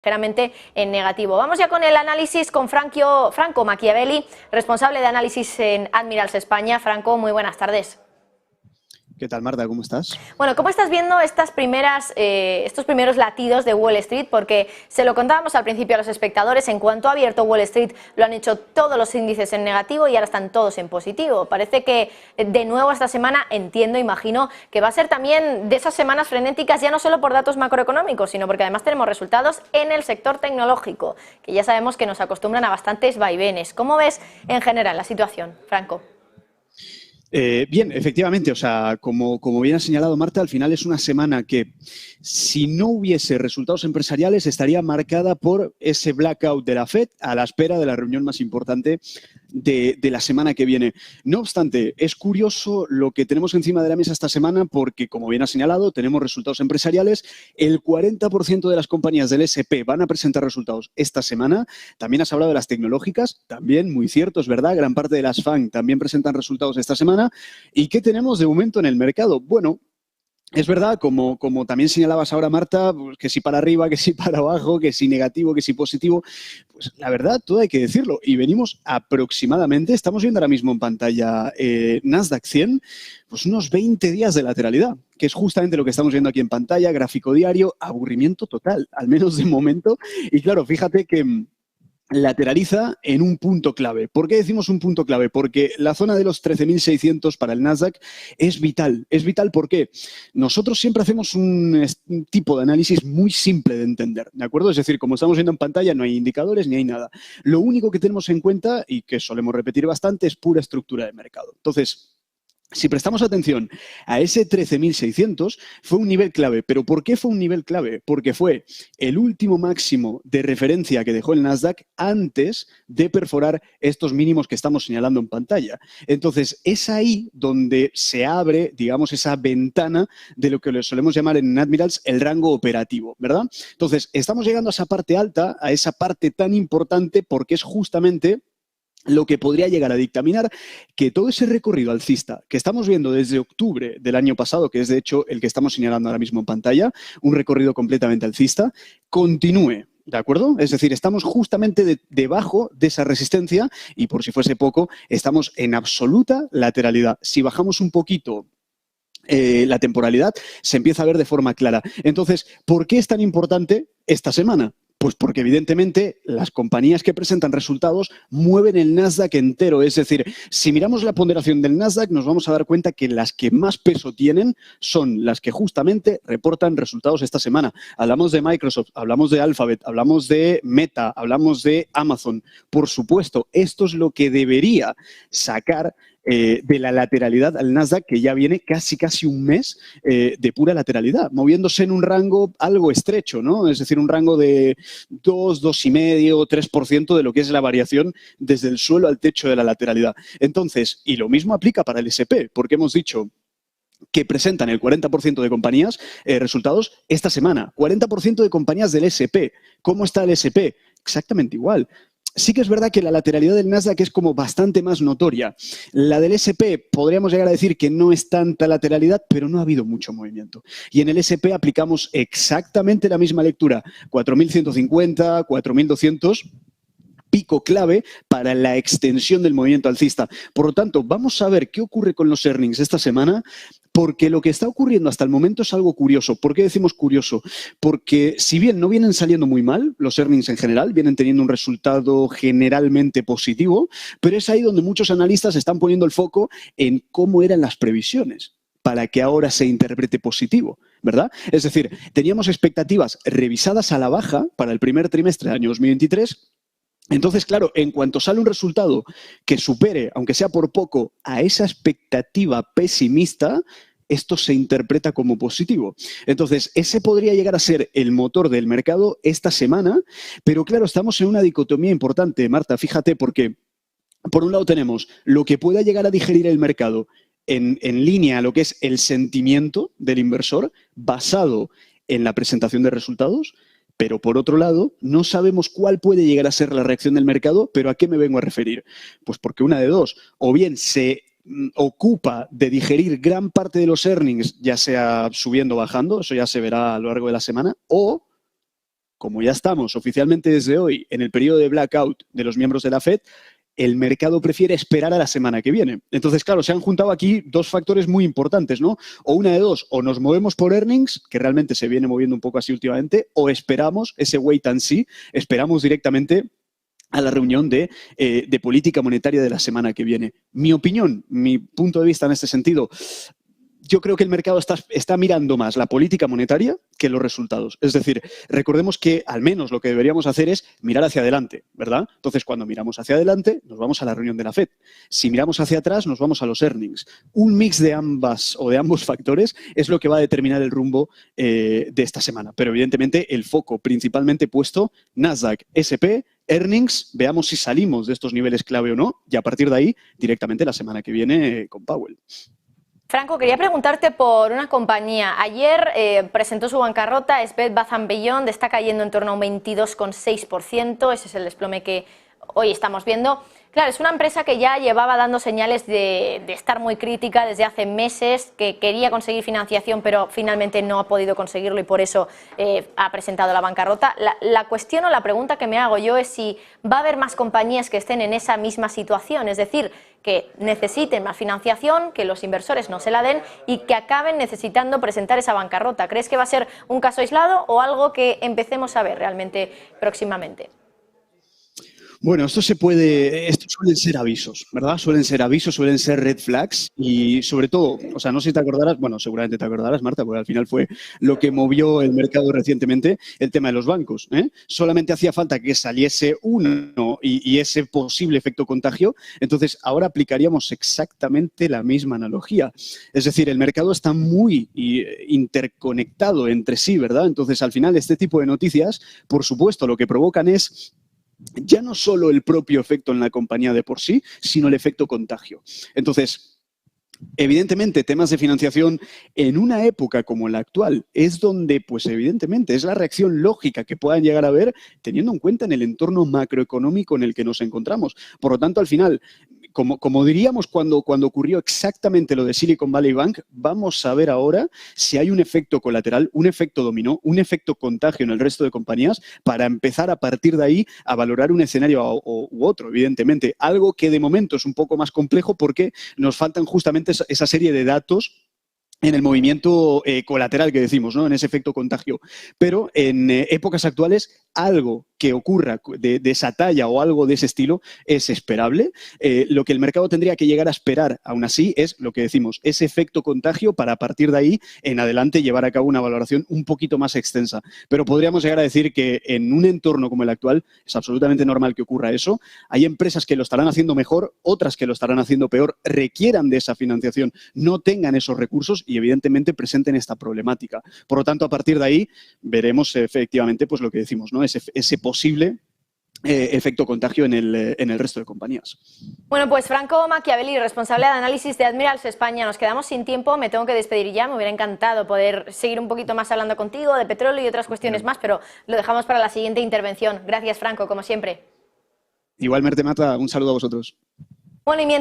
ligeramente en negativo. Vamos ya con el análisis con Franco Machiavelli, responsable de análisis en Admirals España. Franco, muy buenas tardes. ¿Qué tal, Marta? ¿Cómo estás? Bueno, ¿cómo estás viendo estos primeros latidos de Wall Street? Porque se lo contábamos al principio a los espectadores, en cuanto ha abierto Wall Street lo han hecho todos los índices en negativo y ahora están todos en positivo. Parece que de nuevo esta semana, imagino que va a ser también de esas semanas frenéticas, ya no solo por datos macroeconómicos, sino porque además tenemos resultados en el sector tecnológico, que ya sabemos que nos acostumbran a bastantes vaivenes. ¿Cómo ves en general la situación, Franco? Bien, efectivamente, o sea, como bien ha señalado Marta, al final es una semana que, si no hubiese resultados empresariales, estaría marcada por ese blackout de la Fed a la espera de la reunión más importante de la semana que viene. No obstante, es curioso lo que tenemos encima de la mesa esta semana porque, como bien ha señalado, tenemos resultados empresariales. El 40% de las compañías del S&P van a presentar resultados esta semana. También has hablado de las tecnológicas, también muy cierto, es verdad, gran parte de las FANG también presentan resultados esta semana. ¿Y qué tenemos de momento en el mercado? Bueno, es verdad, como también señalabas ahora, Marta, pues que si para arriba, que si para abajo, que si negativo, que si positivo. Pues la verdad, todo hay que decirlo. Y venimos aproximadamente, estamos viendo ahora mismo en pantalla Nasdaq 100, pues unos 20 días de lateralidad, que es justamente lo que estamos viendo aquí en pantalla, gráfico diario, aburrimiento total, al menos de momento. Y claro, fíjate que lateraliza en un punto clave. ¿Por qué decimos un punto clave? Porque la zona de los 13.600 para el Nasdaq es vital. Es vital porque nosotros siempre hacemos un tipo de análisis muy simple de entender, ¿de acuerdo? Es decir, como estamos viendo en pantalla, no hay indicadores ni hay nada. Lo único que tenemos en cuenta, y que solemos repetir bastante, es pura estructura de mercado. Entonces, si prestamos atención a ese 13.600, fue un nivel clave. ¿Pero por qué fue un nivel clave? Porque fue el último máximo de referencia que dejó el Nasdaq antes de perforar estos mínimos que estamos señalando en pantalla. Entonces, es ahí donde se abre, digamos, esa ventana de lo que le solemos llamar en Admirals el rango operativo, ¿verdad? Entonces, estamos llegando a esa parte alta, a esa parte tan importante, porque es justamente lo que podría llegar a dictaminar que todo ese recorrido alcista que estamos viendo desde octubre del año pasado, que es de hecho el que estamos señalando ahora mismo en pantalla, un recorrido completamente alcista, continúe. ¿De acuerdo? Es decir, estamos justamente debajo de esa resistencia y, por si fuese poco, estamos en absoluta lateralidad. Si bajamos un poquito la temporalidad, se empieza a ver de forma clara. Entonces, ¿por qué es tan importante esta semana? Pues porque evidentemente las compañías que presentan resultados mueven el Nasdaq entero. Es decir, si miramos la ponderación del Nasdaq nos vamos a dar cuenta que las que más peso tienen son las que justamente reportan resultados esta semana. Hablamos de Microsoft, hablamos de Alphabet, hablamos de Meta, hablamos de Amazon. Por supuesto, esto es lo que debería sacar de la lateralidad al Nasdaq, que ya viene casi un mes de pura lateralidad, moviéndose en un rango algo estrecho, ¿no? Es decir, un rango de 2,5, 3% de lo que es la variación desde el suelo al techo de la lateralidad. Entonces, y lo mismo aplica para el S&P, porque hemos dicho que presentan el 40% de compañías resultados esta semana. 40% de compañías del S&P. ¿Cómo está el S&P? Exactamente igual. Sí que es verdad que la lateralidad del Nasdaq es como bastante más notoria. La del S&P podríamos llegar a decir que no es tanta lateralidad, pero no ha habido mucho movimiento. Y en el S&P aplicamos exactamente la misma lectura. 4.150, 4.200... pico clave para la extensión del movimiento alcista. Por lo tanto, vamos a ver qué ocurre con los earnings esta semana, porque lo que está ocurriendo hasta el momento es algo curioso. ¿Por qué decimos curioso? Porque si bien no vienen saliendo muy mal, los earnings en general, vienen teniendo un resultado generalmente positivo, pero es ahí donde muchos analistas están poniendo el foco en cómo eran las previsiones para que ahora se interprete positivo, ¿verdad? Es decir, teníamos expectativas revisadas a la baja para el primer trimestre del año 2023. Entonces, claro, en cuanto sale un resultado que supere, aunque sea por poco, a esa expectativa pesimista, esto se interpreta como positivo. Entonces, ese podría llegar a ser el motor del mercado esta semana, pero claro, estamos en una dicotomía importante, Marta, fíjate, porque por un lado tenemos lo que pueda llegar a digerir el mercado en línea a lo que es el sentimiento del inversor basado en la presentación de resultados. Pero, por otro lado, no sabemos cuál puede llegar a ser la reacción del mercado, pero ¿a qué me vengo a referir? Pues porque una de dos, o bien se ocupa de digerir gran parte de los earnings, ya sea subiendo o bajando, eso ya se verá a lo largo de la semana, o como ya estamos oficialmente desde hoy en el periodo de blackout de los miembros de la Fed, el mercado prefiere esperar a la semana que viene. Entonces, claro, se han juntado aquí dos factores muy importantes, ¿no? O una de dos, o nos movemos por earnings, que realmente se viene moviendo un poco así últimamente, o esperamos ese wait and see, esperamos directamente a la reunión de política monetaria de la semana que viene. Mi opinión, mi punto de vista en este sentido, yo creo que el mercado está mirando más la política monetaria que los resultados. Es decir, recordemos que al menos lo que deberíamos hacer es mirar hacia adelante, ¿verdad? Entonces, cuando miramos hacia adelante, nos vamos a la reunión de la Fed. Si miramos hacia atrás, nos vamos a los earnings. Un mix de ambas o de ambos factores es lo que va a determinar el rumbo de esta semana. Pero evidentemente el foco principalmente puesto Nasdaq, S&P, earnings, veamos si salimos de estos niveles clave o no, y a partir de ahí, directamente la semana que viene con Powell. Franco, quería preguntarte por una compañía. Ayer presentó su bancarrota, es Bed Bath & Beyond, está cayendo en torno a un 22,6%, ese es el desplome que hoy estamos viendo. Claro, es una empresa que ya llevaba dando señales de estar muy crítica desde hace meses, que quería conseguir financiación, pero finalmente no ha podido conseguirlo y por eso ha presentado la bancarrota. La cuestión o la pregunta que me hago yo es si va a haber más compañías que estén en esa misma situación, es decir, que necesiten más financiación, que los inversores no se la den y que acaben necesitando presentar esa bancarrota. ¿Crees que va a ser un caso aislado o algo que empecemos a ver realmente próximamente? Bueno, estos suelen ser avisos, ¿verdad? Suelen ser red flags y sobre todo, o sea, no sé si te acordarás, bueno, seguramente te acordarás, Marta, porque al final fue lo que movió el mercado recientemente, el tema de los bancos, ¿eh? Solamente hacía falta que saliese uno y ese posible efecto contagio, entonces ahora aplicaríamos exactamente la misma analogía. Es decir, el mercado está muy interconectado entre sí, ¿verdad? Entonces, al final, este tipo de noticias, por supuesto, lo que provocan es ya no solo el propio efecto en la compañía de por sí, sino el efecto contagio. Entonces, evidentemente, temas de financiación en una época como la actual es donde, pues evidentemente, es la reacción lógica que puedan llegar a ver teniendo en cuenta en el entorno macroeconómico en el que nos encontramos. Por lo tanto, al final, como diríamos cuando ocurrió exactamente lo de Silicon Valley Bank, vamos a ver ahora si hay un efecto colateral, un efecto dominó, un efecto contagio en el resto de compañías para empezar a partir de ahí a valorar un escenario u otro, evidentemente. Algo que de momento es un poco más complejo porque nos faltan justamente esa serie de datos en el movimiento colateral que decimos, ¿no? En ese efecto contagio. Pero en épocas actuales, algo que ocurra de esa talla o algo de ese estilo es esperable. Lo que el mercado tendría que llegar a esperar, aún así, es lo que decimos, ese efecto contagio para a partir de ahí en adelante llevar a cabo una valoración un poquito más extensa. Pero podríamos llegar a decir que en un entorno como el actual es absolutamente normal que ocurra eso. Hay empresas que lo estarán haciendo mejor, otras que lo estarán haciendo peor, requieran de esa financiación, no tengan esos recursos y evidentemente presenten esta problemática. Por lo tanto, a partir de ahí veremos efectivamente pues lo que decimos, ¿no? Ese posible efecto contagio en el resto de compañías. Bueno, pues Franco Machiavelli, responsable de análisis de Admirals España. Nos quedamos sin tiempo, me tengo que despedir ya. Me hubiera encantado poder seguir un poquito más hablando contigo de petróleo y otras cuestiones más, pero lo dejamos para la siguiente intervención. Gracias, Franco, como siempre. Igualmente, Marta, un saludo a vosotros. Bueno, y